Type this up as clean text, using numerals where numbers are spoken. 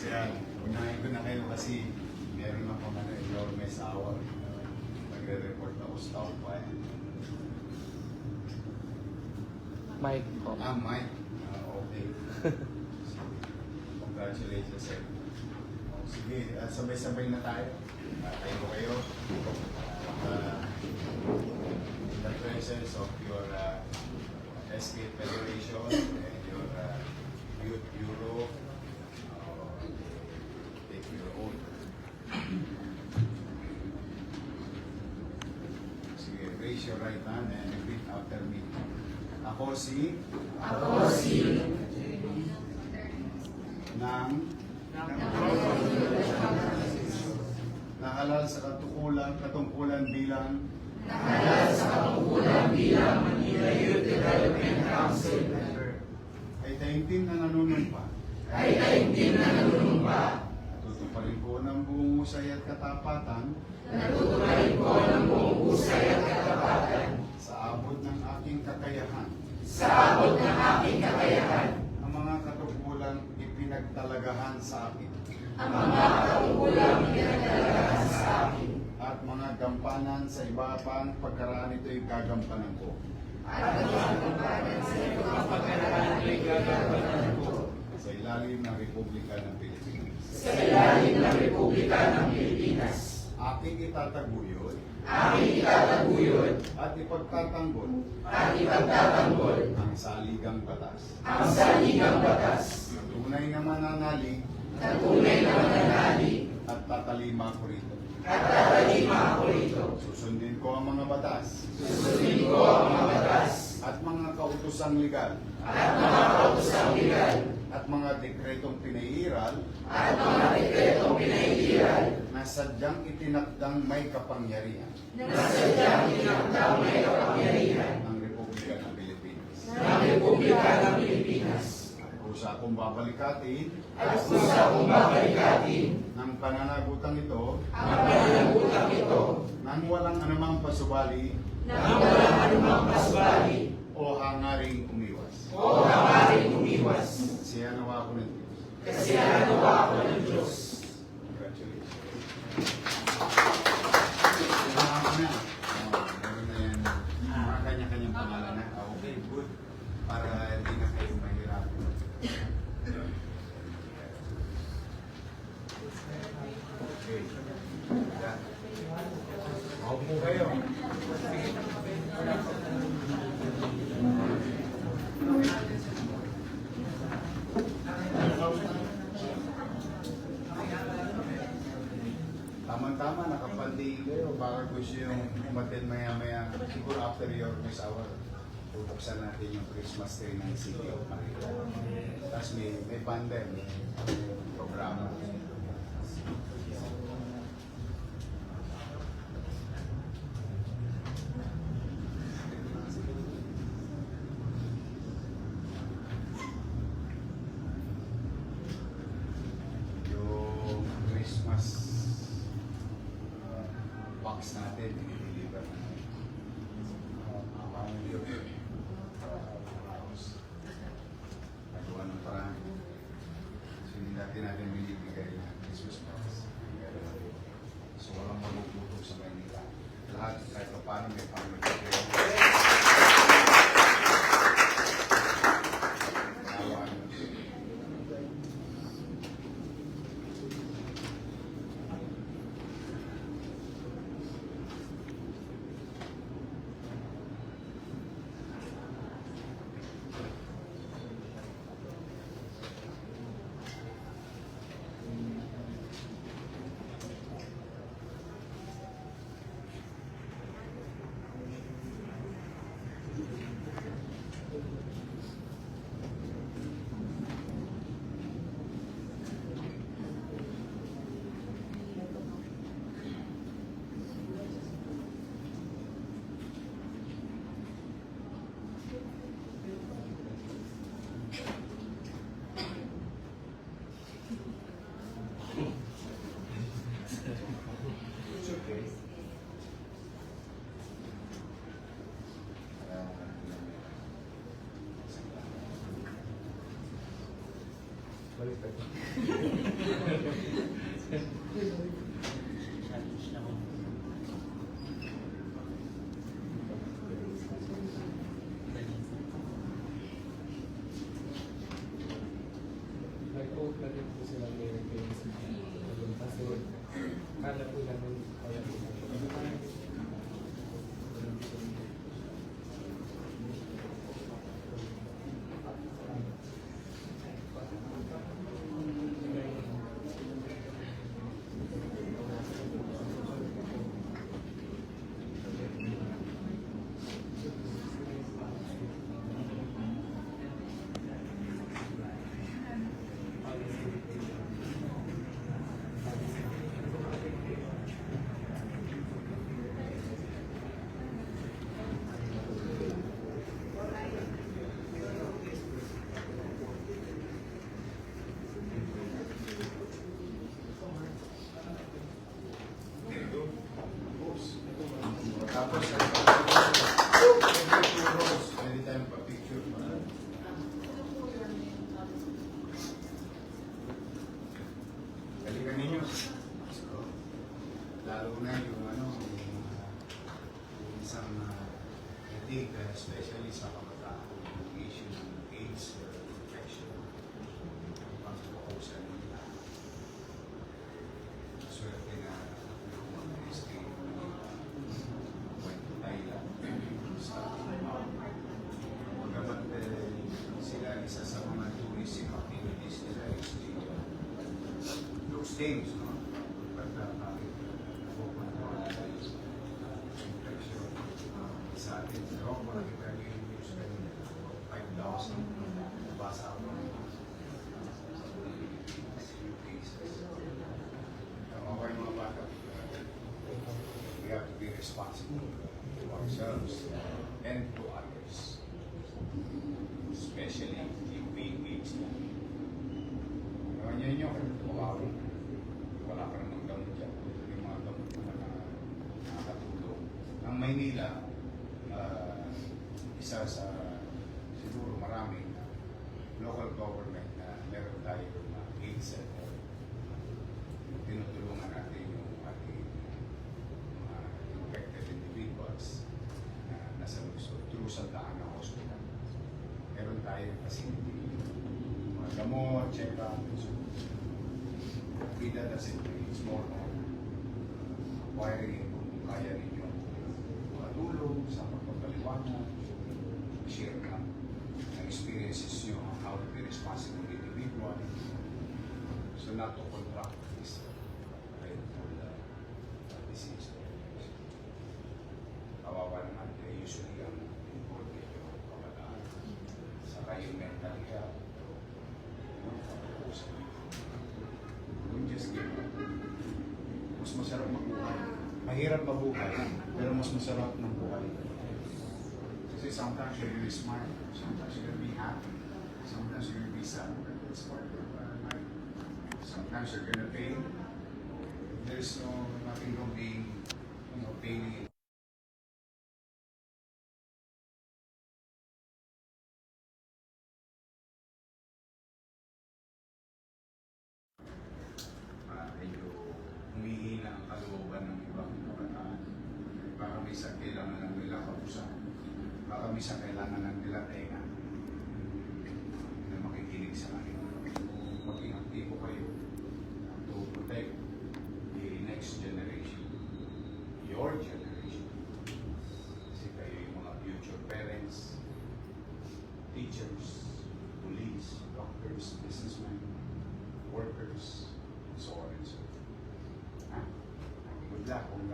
Yan, unahin ko na kayo kasi meron ako enormous hour. Magre-report ako sa tao pa yan. Mike po. Mike. Okay. Congratulations, sir. Sige, sabay-sabay na tayo. Tayo ko kayo. In the presence of your SK Federation and your Youth Bureau, take your oath. Sige, raise your right hand and repeat after me. Ako si nahalal sa katungkulan bilang Manila Youth Development Council ay taimtim na nanunumpa tutuparin ko ng buong husay at katapatan sa abot ng aking kakayahan ang mga katungkulang ipinagtalagahan sa akin at mga gampanan sa iba pang pagkaraan ito'y gagampanan ko. Sa ilalim ng Republika ng Pilipinas. Aking itataguyod. At ipagtatanggol. Ang saligang batas. Tunay na mananalig. At tatalima ko rito. Susundin ko ang mga batas. At mga kautosang legal. At mga dekretong pinairal. Na sadyang itinakdang may kapangyarihan. Ng Republika ng Pilipinas. Kusa akong babalikatin ng pananagutang ito nang walang anumang pasubali o hangaring umiwas. Siya nawa ako ng Diyos. Congratulations. Meron na yan. Mga kanya-kanyang pangalan na. Okay, good. Para hindi na kayo mahirap. Okay. Opo kayo. Tama-tama, nakapandiin kayo. Baka gusto yung umatin maya-maya. Siguro after your next hour, bubuksan natin yung Christmas tree ng City of Manila. Tapos may banda, may programa. Yung Christmas box natin, i-deliver na. Nagawa ng parang so hindi natin binibigay ng Christmas box. So walang magugutom sa Manila. Lahat kahit pa paano may pamilya. Nag-quote na din po sila ng parents kasi kala po namin kaya po namin. Tapos, pwede tayong pa-picture mo. Balikan ninyo. Lalo na yung yung isang I think, especially sa kabataan, yung issue ng AIDS infection. Pang-focus nila. Swerte na SK Pagkamat sila isa sa mga tourism activities nila is those things, no? Pagkakakit napupunta infection sa atin. Pero kung nakita nyo yung news kanina, 5,000 nabasa ako few cases. Okay mga bata, we have to be responsible to ourselves and to others, especially yung PH na. Naman yun yun, wala ka namang gamot dyan. Yung mga gamot na nakakatulong. Ang Maynila, isa sa siguro maraming local government na meron tayo na AIDS center. Tinutulungan natin yung ating mga infected individuals na nasa lungsod through Santa Ana Hospital. Meron tayong facility, mga gamot, check-up, and so on. Vida doesn't mean it's more on acquiring kung kaya ninyo makatulong sa pagpapaliwanag, share ka ng experiences nyo on how to be responsible individual. So not to contract this painful disease. Kawawa naman, usually ang involved yung kabataan. Saka yung mental health. Don't just give up. Mas masarap mabuhay. Mahirap mabuhay, pero mas masarap ng buhay. Kasi sometimes you're gonna be smart, sometimes you're gonna be happy, sometimes you're gonna be sad. It's part of life. Sometimes you're gonna pain. There's nothing wrong being, paining. Medyo humihina ang kalooban ng ibang kabataan. Baka minsan kailangan lang nila kausap. Baka minsan kailangan lang nila tenga na makikinig sa kanila. Maging aktibo kayo to protect the next generation, your generation. Kasi kayo yung mga future parents, teachers, police, doctors, businessmen, workers, and so on and so forth. Good luck. Congratulations.